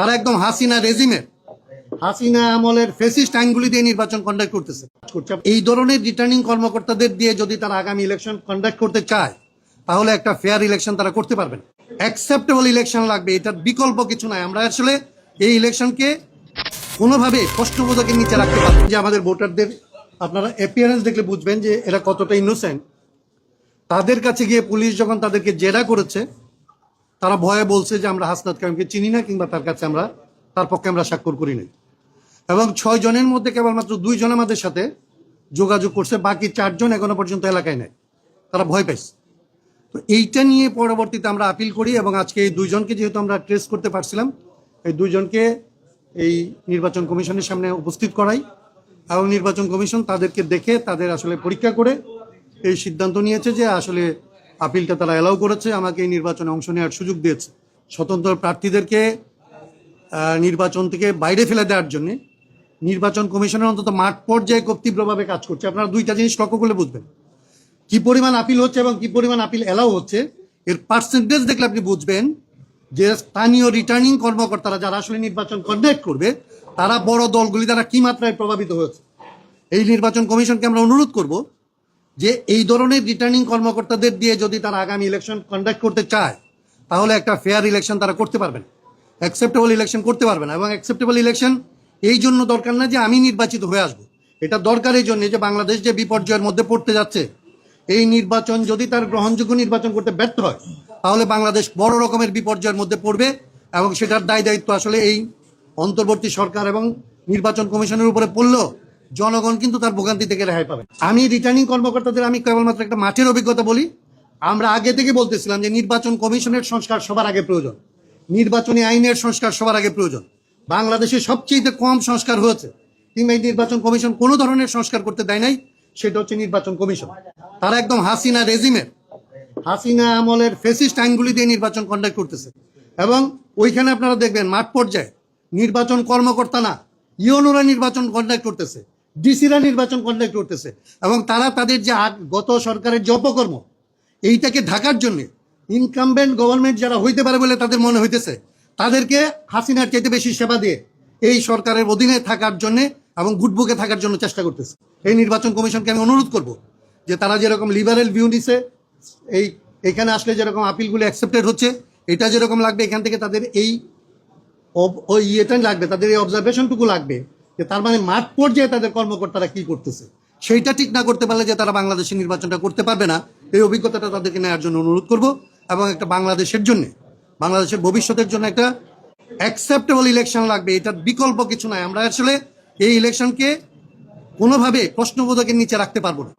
তারা একদম হাসিনা আমলের ফেসিস্ট আইনগুলি দিয়ে নির্বাচন কন্ডাক্ট করতেছে। এই ধরনের রিটার্নিং কর্মকর্তাদের দিয়ে যদি তারা আগামী ইলেকশন কন্ডাক্ট করতে চায় তাহলে একটা ফেয়ার ইলেকশন তারা করতে পারবেন। অ্যাকসেপ্টেবল ইলেকশন লাগবে, এটার বিকল্প কিছু নাই। আমরা আসলে এই ইলেকশনকে কোনোভাবে প্রশ্নবোধকের নিচে রাখতে পারবেন। যে আমাদের ভোটারদের আপনারা অ্যাপিয়ারেন্স দেখলে বুঝবেন যে এরা কতটা ইনোসেন্ট। তাদের কাছে গিয়ে পুলিশ যখন তাদেরকে জেরা করেছে, তারা ভয়ে বলছে যে আমরা হাসনাত কাইমকে চিনি না, কিংবা তার পক্ষে আমরা স্বাক্ষর করি নাই। এবং 6 জনের মধ্যে কেবলমাত্র 2 জন আমাদের সাথে যোগাযোগ করছে, বাকি 4 জন এখনো পর্যন্ত এলাকায় নেই, তারা ভয় পাইছে। তো এইটা নিয়ে পরবর্তীতে আমরা আপিল করি এবং আজকে এই 2 জনকে যেহেতু আমরা ট্রেস করতে পারছিলাম, এই 2 জনকে এই নির্বাচন কমিশনের সামনে উপস্থিত করাই এবং নির্বাচন কমিশন তাদেরকে দেখে তাদের আসলে পরীক্ষা করে এই সিদ্ধান্ত নিয়েছে যে আসলে আপিলটা তারা অ্যালাউ করেছে, আমাকে এই নির্বাচনে অংশ নেওয়ার সুযোগ দিয়েছে। স্বতন্ত্র প্রার্থীদেরকে নির্বাচন থেকে বাইরে ফেলে দেওয়ার জন্য নির্বাচন কমিশনের অন্তত মাঠ পর্যায়ে খুব তীব্রভাবে কাজ করছে। আপনারা 2টা জিনিস লক্ষ্য করলে বুঝবেন, কি পরিমাণ আপিল হচ্ছে এবং কি পরিমাণ আপিল অ্যালাউ হচ্ছে। এর পার্সেন্টেজ দেখলে আপনি বুঝবেন যে স্থানীয় রিটার্নিং কর্মকর্তারা যারা আসলে নির্বাচন কন্ডাক্ট করবে, তারা বড় দলগুলি দ্বারা কি মাত্রায় প্রভাবিত হয়েছে। এই নির্বাচন কমিশনকে আমরা অনুরোধ করব যে এই ধরনের রিটার্নিং কর্মকর্তাদের দিয়ে যদি তারা আগামী ইলেকশন কন্ডাক্ট করতে চায় তাহলে একটা ফেয়ার ইলেকশন তারা করতে পারবেন, অ্যাকসেপ্টেবল ইলেকশন করতে পারবেন। এবং অ্যাকসেপ্টেবল ইলেকশন এই জন্য দরকার না যে আমি নির্বাচিত হয়ে আসবো, এটা দরকার এই জন্য যে বাংলাদেশ যে বিপর্যয়ের মধ্যে পড়তে যাচ্ছে, এই নির্বাচন যদি তার গ্রহণযোগ্য নির্বাচন করতে ব্যর্থ হয় তাহলে বাংলাদেশ বড় রকমের বিপর্যয়ের মধ্যে পড়বে এবং সেটার দায় দায়িত্ব আসলে এই অন্তর্বর্তী সরকার এবং নির্বাচন কমিশনের উপরে পড়লেও জনগণ কিন্তু তার ভোগান্তি থেকে রেহাই পাবে। আমি রিটার্নিং কর্মকর্তাদের আমি কেবলমাত্র একটা মাঠের অভিজ্ঞতা বলি। আমরা আগে থেকে বলতেছিলাম যে নির্বাচন কমিশনের সংস্কার সবার আগে প্রয়োজন, নির্বাচনী আইনের সংস্কার সবার আগে প্রয়োজন। বাংলাদেশে সবচেয়ে কম সংস্কার হয়েছে কিংবা এই নির্বাচন কমিশন কোনো ধরনের সংস্কার করতে দেয় নাই, সেটা হচ্ছে নির্বাচন কমিশন। তারা একদম হাসিনা আমলের ফেসিস্ট আইনগুলি দিয়ে নির্বাচন কন্ডাক্ট করতেছে। এবং ওইখানে আপনারা দেখবেন মাঠ পর্যায়ে নির্বাচন কর্মকর্তা না, ইউনোরা নির্বাচন কন্ডাক্ট করতেছে, ডিসিরা নির্বাচন কন্ডাক্ট করতেছে। এবং তারা তাদের যে গত সরকারের যে অপকর্ম, এইটাকে ঢাকার জন্য ইনকামবেন্ট গভর্নমেন্ট যারা হইতে পারে বলে তাদের মনে হইতেছে, তাদেরকে হাসিনার চাইতে বেশি সেবা দিয়ে এই সরকারের অধীনে থাকার জন্য এবং গুটবুকে থাকার জন্য চেষ্টা করতেছে। এই নির্বাচন কমিশনকে আমি অনুরোধ করব যে তারা যেরকম লিবারেল ভিউ নিছে, এইখানে আসলে যেরকম আপিলগুলো অ্যাকসেপ্টেড হচ্ছে, এটা যেরকম লাগবে এখান থেকে তাদের ইয়েটা লাগবে, তাদের এই অবজারভেশনটুকু লাগবে যে তার মানে মাঠ পর্যায়ে তাদের কর্মকর্তারা কি করতেছে। সেইটা ঠিক না করতে পারলে যে তারা বাংলাদেশের নির্বাচনটা করতে পারবে না, এই অভিজ্ঞতাটা তাদেরকে নেওয়ার জন্য অনুরোধ করব এবং একটা বাংলাদেশের জন্য, বাংলাদেশের ভবিষ্যতের জন্য একটা অ্যাকসেপ্টেবল ইলেকশন লাগবে, এটার বিকল্প কিছু নাই। আমরা আসলে এই ইলেকশনকে কোনোভাবে প্রশ্নবোধকের নিচে রাখতে পারবো না।